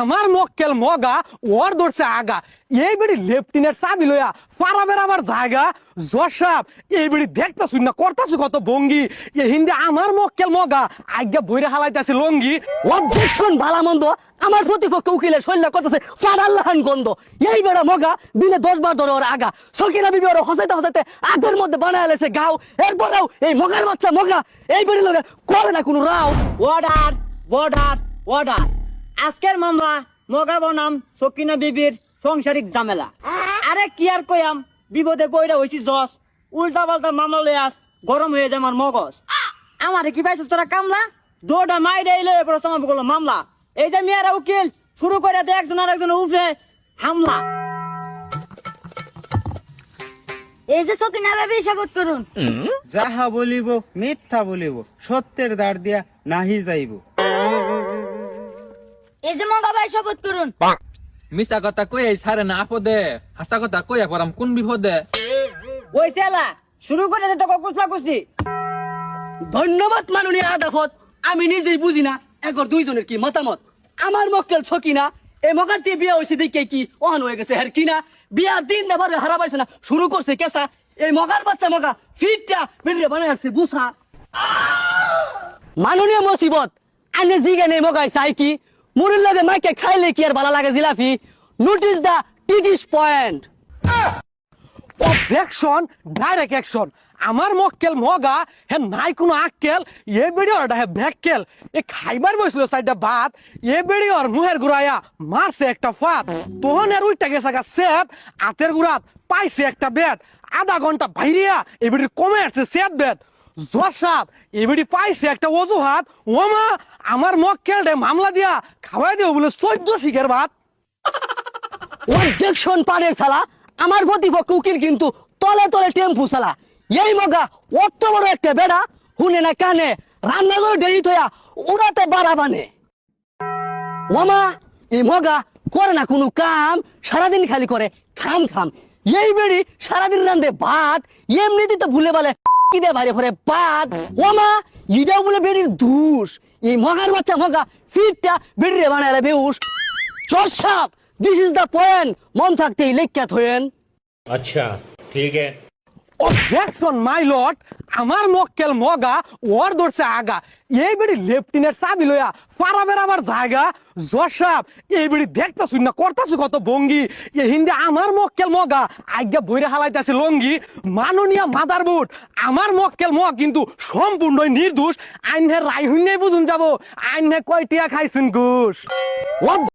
আমার মক্কেল মগা ওর ধরছে আগা এই বেড়ি লেফটিনের চাবি লইয়া পারা বেড়াবার জায়গা জসাব এই বেড়ি দেখতাছুই না করতাছি কত ভঙ্গি এই হিন্দি আমার মক্কেল মগা আজ্ঞা বইরে হালাইতাছে লঙ্গি। অবজেকশন ভালা মন্দ আমার প্রতিপক্ষ উকিলের শৈল্য করতেছে ফারাল্লাহান গন্ধ। এই বেড়া মগা দিলে 10 বার ধরে ওর আগা সকিনা বিবি ওর হসাইতে হসাইতে আগের মধ্যে বানায় লেছে গাও। এরপরেও এই মগার বাচ্চা মগা এই বেড়ি লগে করে না কোনো রাও। Order order order. আজকের মামলা মগা বনাম সকিনা বিবির সংসারিক ঝামেলা। আরে কি আর কইয়াম, বিপদে পয়রা হইছি জস, উল্টা পাল্টা মামলা লই আস গরম হয়ে যায় আমার মগজ। আমারে কি পাইছিস তোরা কামলা? দৌড়া মাইরে এলো এরপর সমাপ্ত করলো মামলা। এই যে মেয়েরা উকিল শুরু করে দেয় একজন আর একজন উঠে হামলা। এই যে সকিনা বেবি শপথ করুন। যাহা বলিব মিথ্যা বলিব, সত্যের দ্বার দিয়া নাহি যাইব। এই যে মগা ভাই শপথ করুন। মিছা কথা কই ছাড়ে না আপদে, হাসা কথা কইয়া পড়াম কোন বিপদে। ওই চেলা শুরু করে দে তো কুচলা কুচলি। ধন্যবাদ মাননীয় আদালত। আমি নিজেই বুঝি না একর দুইজনের কি মতামত। আমার মক্কেল ছকিনা এই মগারটি বিয়া হয়েছে দেখে কি অন হয়ে গেছে আর কিনা বিয়া দিন না বারে হারা পাইছে না শুরু করছে কেসা। এই মগার বাচ্চা মগা ফিটটা বেরিয়ে বানায় আসছে বুসা। মাননীয় মুসিবত আনে জিগানে মগাই চাই কি মুড়ির লগে মাইকে খাইলে কি আর ভালো লাগে জিলাপি। নোটিস দা টিটিস পয়েন্ট। Objection direct action. আমার মক্কেল মগা হে নাই কোনো আক্কেল এ বেড়ি ওরটা হে ভ্যাক্কেল এ খাইবার বসছিল সাইডটা ভাত এ বেড়ি ওর মুহের গুড়াইয়া মারছে একটা ফাত তখন এর উইটা গেছে গা সেত আতের গুড়াত পাইছে একটা বেত আধা ঘন্টা বাইরিয়া এ বেড়ির কমে আসছে সেত বেত জসাব এ বেড়ি পাইছে একটা অজুহাত ওমা আমার মক্কেল রে মামলা দিয়া খাওয়াই দেব বলে 14 শিখের ভাত। অবজেকশন পারের ফেলা আমার প্রতিপক্ষ উকিল কিন্তু তলে তলে টেম্পু চালা। এই মগা অত বড় একটা বেড়া হুনে না কানে রান্না করে দেরি থয়া উড়াতে বাড়া বানে। ওমা এই মগা করে না কোনো কাম, সারাদিন খালি করে খাম খাম। এই বেড়ি সারাদিন রান্ধে ভাত এমনিতে তো ভুলে বলে কি দে বাইরে ভরে ভাত। ওমা ইটাও বলে বেড়ির দুষ। এই মগার বাচ্চা মগা ফিটটা বেড়িরে বানায় বেউস। চর্ষাপ দিস ইজ দ্য পয়েন্ট। মন থাকতেই লেখ্যাত হয়েন। अच्छा ठीक है। অবজেকশন মাই লর্ড আমার মক্কেল মগা ওর ধরছে আগা এই বেড়ি লেফটিনের চাবি লইয়া পারা বেড়াবার জায়গা জসাব এই বেড়ি দেখতাছুই না করতাছি কত ভঙ্গি এই হিন্দি আমার মক্কেল মগা আজ্ঞা বইরে হালাইতাছে লঙ্গি। মাননীয় মাদারবোর্ড আমার মক্কেল মগ কিন্তু সম্পূর্ণ নির্দোষ। আইনের রায় হইনাই বুঝুন যাব আইনে কয়টিয়া খাইছেন ঘুষ।